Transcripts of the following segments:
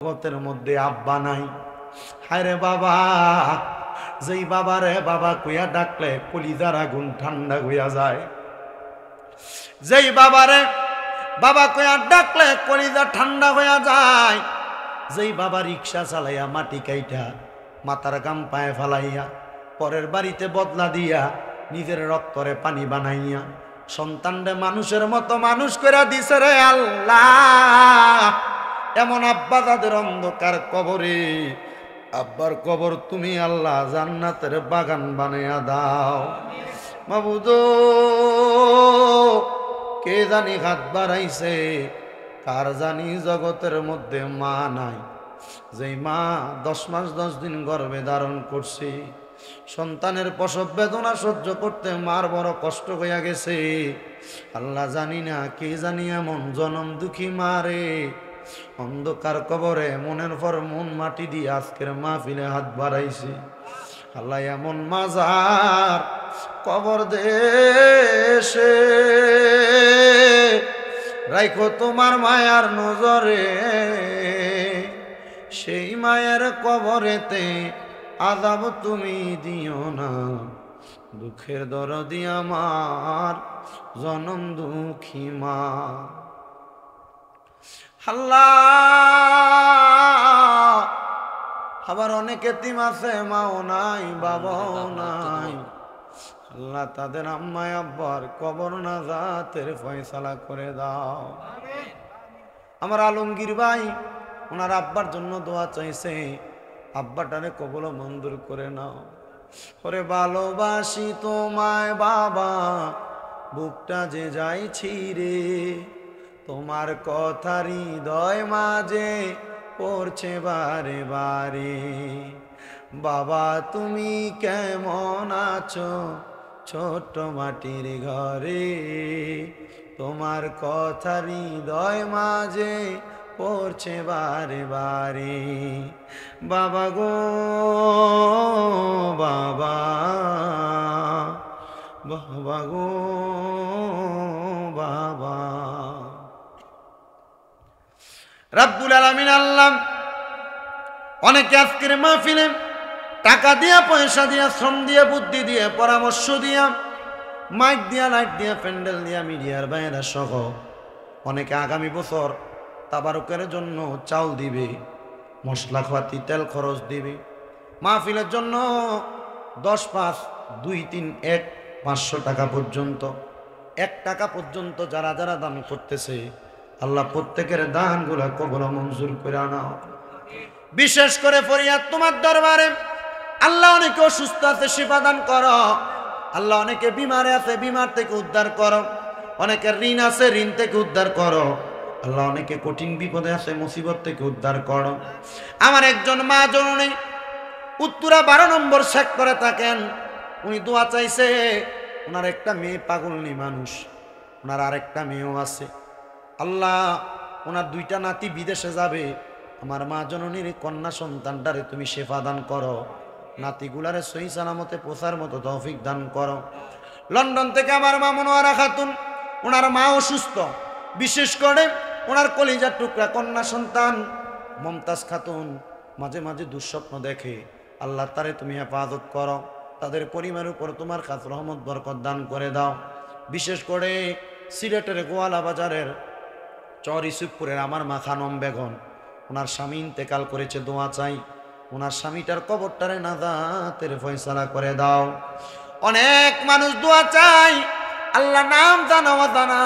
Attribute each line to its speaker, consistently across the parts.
Speaker 1: জগতের মধ্যে আব্বা নাই। হায়রে বাবা, যেই বাবা রে বাবা কইয়া ডাকলে কলিজার আগুন ঠান্ডা হইয়া যায়। যেই বাবা রে বাবা কইয়া ডাকলে কলিজা ঠান্ডা হইয়া যায়। যেই বাবা রিক্সা চালাইয়া মাটি কাইটা মাথার গাম পায়ে ফালাইয়া পরের বাড়িতে বদলা দিয়া নিজের রক্তরে পানি বানাইয়া সন্তানরে মানুষের মতো মানুষ করে দিছে রে আল্লাহ। এমন আব্বা তাদের অন্ধকার কবরে, আব্বার কবর তুমি আল্লাহ জান্নাতের বাগান বানাইয়া দাও। মাবুদ, কে জানি হাত বাড়াইছে, কার জানি জগতের মধ্যে মা নাই। যেই মা 10 মাস 10 দিন গর্ভে ধারণ করছে, সন্তানের প্রসব বেদনা সহ্য করতে মার বড় কষ্ট হইয়া গেছে। আল্লাহ জানি না কে জানি এমন জনম দুঃখী মারে অন্ধকার কবরে মনের পর মন মাটি দিয়ে আজকের মাহফিলে হাত বাড়াইছে। আল্লাহ এমন মাজার কবর দেশে রাইখো তোমার মায়ার নজরে, সেই মায়ের কবরেতে আযাব তুমি দিও না। দুঃখের দরদি আমার জনম দুঃখী মা। আল্লাহ, আবার অনেক এতিম আছে, মাও নাই বাবাও নাই। আল্লাহ, তাদের আম্মায় আব্বার কবর নাজাতের ফয়সালা করে দাও। আমার আলমগীর ভাই ওনার আব্বার জন্য দোয়া চাইছে, আব্বাটারে কবর মঞ্জুর করে নাও। ওরে ভালোবাসি তোমায় বাবা, বুকটা যে যাইছি রে, তোমার কথা হৃদয় মাঝে পড়ছে বারে বারে। বাবা তুমি কেমন আছো ছোট্ট মাটির ঘরে, তোমার কথা হৃদয় মাঝে পড়ছে বারে বারে। বাবা গো বাবা, বাবা গো বাবা। রাব্বুল আলামিন আল্লাহ অনেকে আজকের মাহফিলে টাকা দিয়া পয়সা দিয়া শ্রম দিয়া বুদ্ধি দিয়ে পরামর্শ দিয়া মাইক দিয়া লাইট দিয়া প্যান্ডেল দিয়া মিডিয়ার বাইরা সহ অনেকে আগামী বছর তাবারুকের জন্য চাউল দিবে, মশলা খাওয়াতি তেল খরচ দিবে, মাহফিলের জন্য 10, 5, 2, 3, 1, 500 টাকা পর্যন্ত, 1 টাকা পর্যন্ত যারা যারা দান করতেছে আল্লাহ প্রত্যেকের দানগুলা কবুল মঞ্জুর করে নাও। বিশেষ করে ফরিয়াদ তোমার দরবারে আল্লাহ, অনেকে অসুস্থ আছে শিফা দান করো। আল্লাহ, অনেকে বিমারে আছে বিমার থেকে উদ্ধার করো, অনেকের ঋণ আছে ঋণ থেকে উদ্ধার করো। আল্লাহ, অনেকে কঠিন বিপদে আছে মুসিবত থেকে উদ্ধার করো। আমার একজন মা জননী উত্তরা 12 নম্বর সেক্টরে থাকেন, উনি দোয়া চাইছে। ওনার একটা মেয়ে পাগলনি মানুষ, ওনার আরেকটা মেয়েও আছে। আল্লাহ, ওনার 2টা নাতি বিদেশে যাবে। আমার মা জননীর কন্যা সন্তানটারে তুমি শেফা দান করো, নাতিগুলারে সহি সালামতে পোষার মতো তৌফিক দান করো। লন্ডন থেকে আমার মা মনোয়ারা খাতুন, ওনার মা অসুস্থ, বিশেষ করে ওনার কলিজার টুকরা কন্যা সন্তান মমতাজ খাতুন মাঝে মাঝে দুঃস্বপ্ন দেখে। আল্লাহ, তারে তুমি হেফাজত করো, তাদের পরিবারের উপর তোমার খাস রহমত বরকত দান করে দাও। বিশেষ করে সিলেটের গোয়ালা বাজারের চর ইসুফপুরের আমার মা খানম বেগম, ওনার স্বামী ইন্তেকাল করেছে, দোয়া চাই ওনার স্বামীটার কবরটারে নাজাতের ফয়সালা করে দাও। অনেক মানুষ দোয়া চাই, আল্লাহ নাম জানা অজানা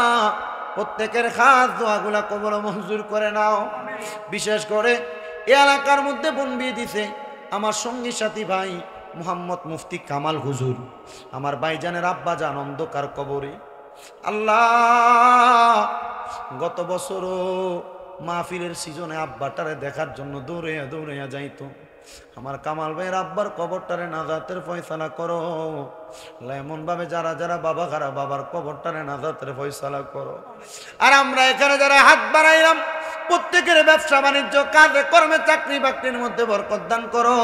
Speaker 1: প্রত্যেকের খাস দোয়াগুলা কবর মঞ্জুর করে নাও। বিশেষ করে এ এলাকার মধ্যে বোন বিয়ে দিছে আমার সঙ্গী সাথী ভাই মোহাম্মদ মুফতি কামাল হুজুর, আমার ভাইজানের আব্বা জান অন্ধকার কবরে। আল্লাহ, গত বছরও মাহফিলের সিজনে আব্বাটারে দেখার জন্য দৌড়াইয়া দৌড়াইয়া যাইতো। আমার কামাল ভাইয়ের আব্বার কবরটারে নাজাতের ফয়সালা করো। এমন ভাবে যারা যারা বাবা খারা বাবার কবরটারে নাজাতের ফয়সালা করো। আর আমরা এখানে যারা হাত বাড়াইলাম প্রত্যেকের ব্যবসা বাণিজ্য কাজে কর্মে চাকরি বাকরির মধ্যে বরকত দান করো।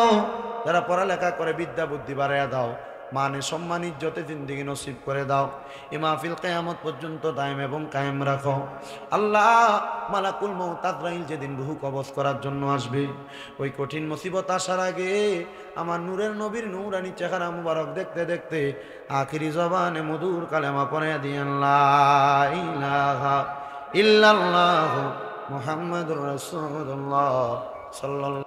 Speaker 1: যারা পড়ালেখা করে বিদ্যা বুদ্ধি বাড়াইয়া দাও। মানে সম্মান ইজ্জতে জিন্দেগি নসিব করে দাও। এ মাহফিল কিয়ামত পর্যন্ত দায়েম এবং কায়েম রাখো। আল্লাহ, মালাকুল মউত আজরাইল যেদিন রূহ কবজ করার জন্য আসবে, ওই কঠিন মুসিবত আসার আগে আমার নূরের নবীর নূরানি চেহারা মুবারক দেখতে দেখতে আখিরি জবানে মধুর কালেমা পড়ে দিয়েন লা ইলাহা ইল্লাল্লাহু মুহাম্মাদুর রাসূলুল্লাহ সাল্লাল্লাহু